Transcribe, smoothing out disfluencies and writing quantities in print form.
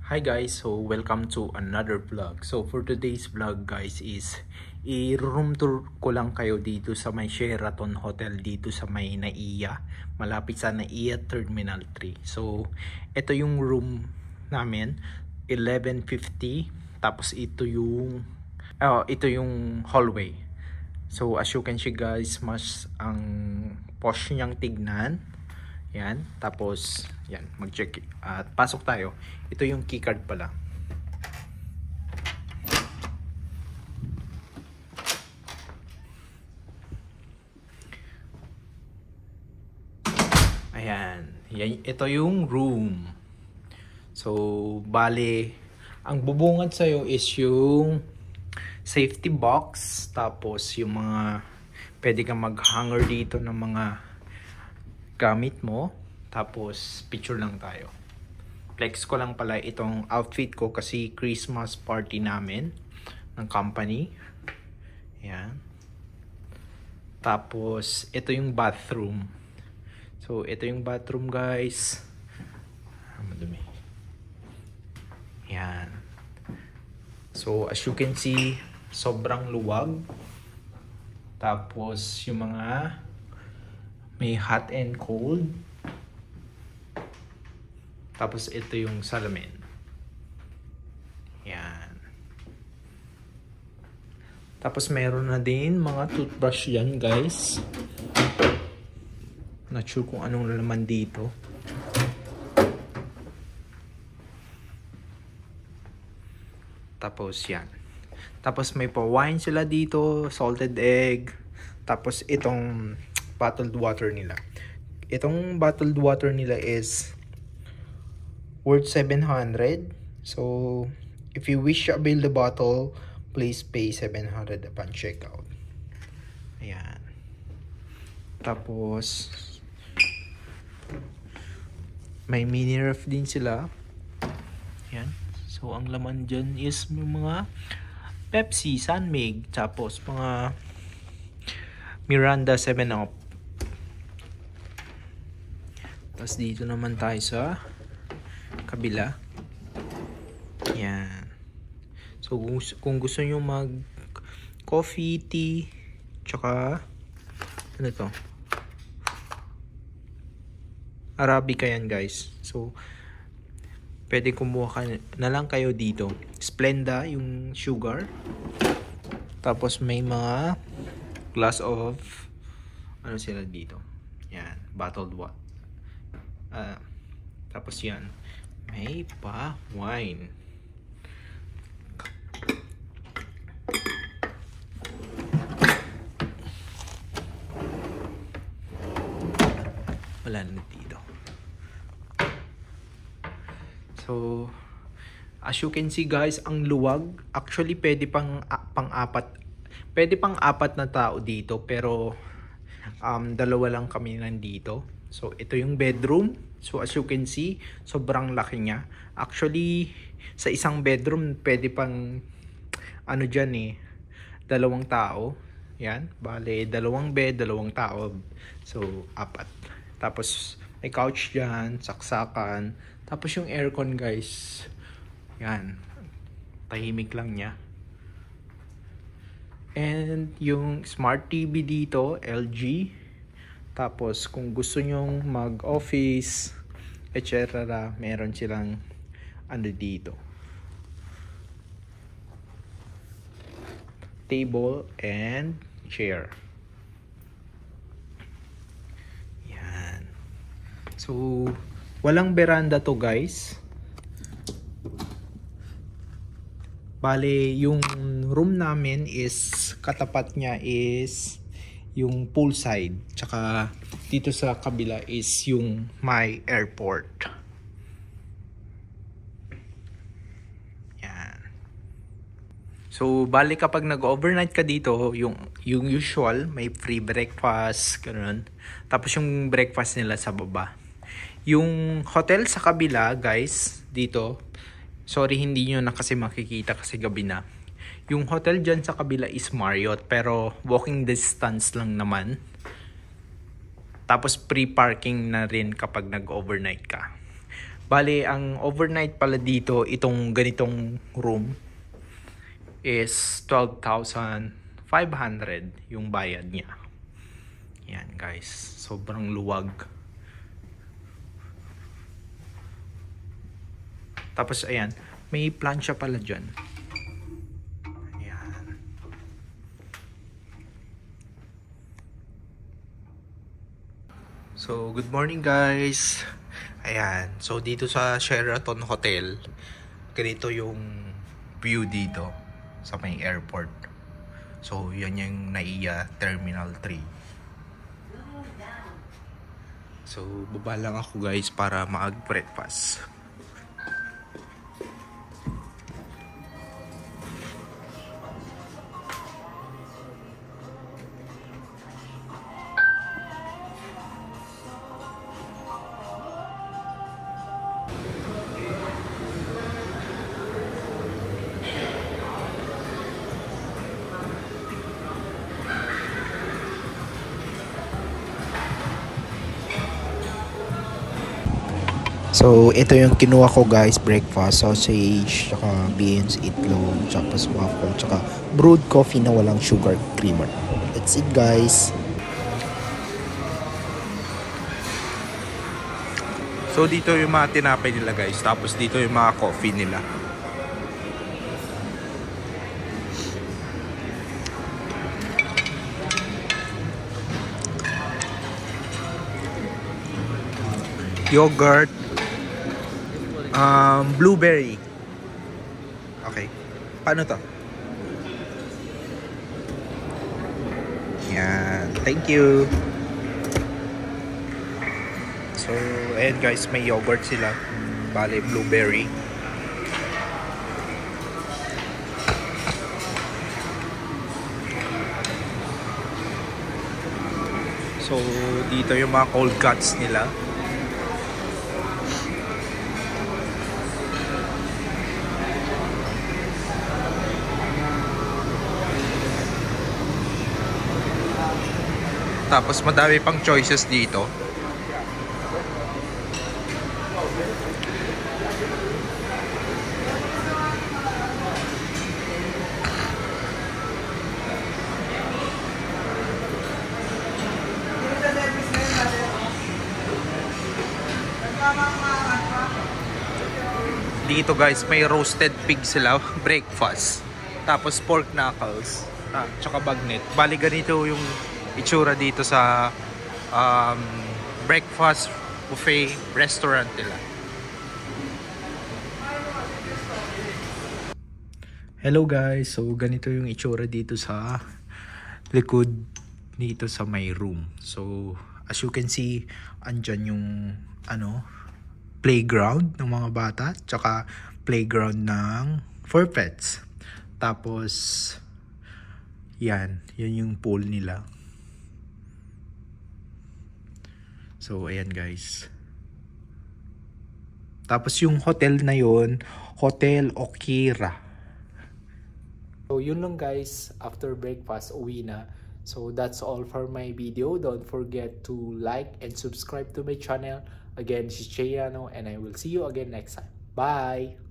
Hi guys, so welcome to another vlog. So for today's vlog guys is i-room tour ko lang kayo dito sa may Sheraton Hotel dito sa may Naiya, malapit sa Naiya Terminal 3. So ito yung room namin, 1150, tapos ito yung hallway. So as you can see guys, mas ang posh niyang tignan. Yan, tapos yan, mag-check at pasok tayo. Ito yung keycard pala. Ayan, yan, ito yung room. So, bale, ang bubungad sa'yo is yung safety box, tapos yung mga pwede kang mag-hanger dito ng mga gamit mo, tapos picture lang tayo. Flex ko lang pala itong outfit ko kasi Christmas party namin ng company. Yan. Tapos ito yung bathroom. So ito yung bathroom guys. Madumi. Yan. So as you can see, sobrang luwag. Tapos yung mga may hot and cold. Tapos ito yung salamin. Yan. Tapos meron na din mga toothbrush yan guys. Not sure kung anong laman dito. Tapos yan. Tapos may pa-wine sila dito, salted egg. Tapos itong bottled water nila. Itong bottled water nila is worth 700. So if you wish to avail the bottle, please pay 700 upon checkout. Ayan. Tapos may mini ref din sila. Ayan. So ang laman dyan is mga Pepsi, Sunmig, tapos mga Miranda 7-Up. Tapos dito naman tayo sa kabila. Yan. So kung gusto nyo mag coffee, tea, tsaka ano to? Arabica yan guys. So pwede kumuha na lang kayo dito. Splenda yung sugar. Tapos may mga glass of ano sila dito. Yan, bottled water. Tapos yan, may pa wine. Wala na dito. So as you can see guys, ang luwag. Actually pwede pang-apat. Pwede pang-apat na tao dito, pero dalawa lang kami nandito. So ito yung bedroom. So as you can see, sobrang laki niya. Actually sa isang bedroom pwede pang ano dyan dalawang tao. Yan, bale dalawang bed, dalawang tao. So apat. Tapos may couch dyan, saksakan. Tapos yung aircon guys, yan, tahimik lang niya. And yung smart TV dito, LG. Tapos kung gusto nyong mag-office, etc., meron silang ano dito. Table and chair. Yan. So walang veranda to guys. Bale, yung room namin is katapat niya is yung poolside. Tsaka dito sa kabila is yung my airport. Yan. So, bale kapag nag-overnight ka dito, yung usual, may free breakfast, gano'n. Tapos yung breakfast nila sa baba. Yung hotel sa kabila, guys, dito, sorry hindi nyo na kasi makikita kasi gabi na. Yung hotel dyan sa kabila is Marriott, pero walking distance lang naman. Tapos free parking na rin kapag nag-overnight ka. Bale, ang overnight pala dito, itong ganitong room is 12,500 yung bayad niya. Yan guys, sobrang luwag. Tapos ayan, may plancha pala dyan. Ayan. So, good morning guys. Ayan, so dito sa Sheraton Hotel, ganito yung view dito sa may airport. So, yan yung NAIA Terminal 3. So, baba lang ako guys para mag-breakfast. So, ito yung kinuha ko guys, breakfast, sausage, tsaka beans, itlog, tsaka waffle, tsaka brewed coffee na walang sugar creamer. That's it guys. So, dito yung mga tinapay nila guys, tapos dito yung mga coffee nila. Yogurt, blueberry. Okay. Paano to? Yan. Thank you. So, ayan guys, may yogurt sila. Bale, blueberry. So, dito yung mga cold cuts nila. Tapos madami pang choices dito. Dito guys, may roasted pig sila, breakfast. Tapos pork knuckles, tsaka bagnet. Bali ganito yung itsura dito sa breakfast buffet restaurant nila. Hello guys, so ganito yung itsura dito sa likod dito sa my room. So as you can see, andyan yung playground ng mga bata, tsaka playground ng for pets. Tapos yan yung pool nila. So, ayan guys. Tapos yung hotel na yun, Hotel Okira. So, yun lang guys. After breakfast, uwi na. So, that's all for my video. Don't forget to like and subscribe to my channel. Again, this is Cheyano and I will see you again next time. Bye!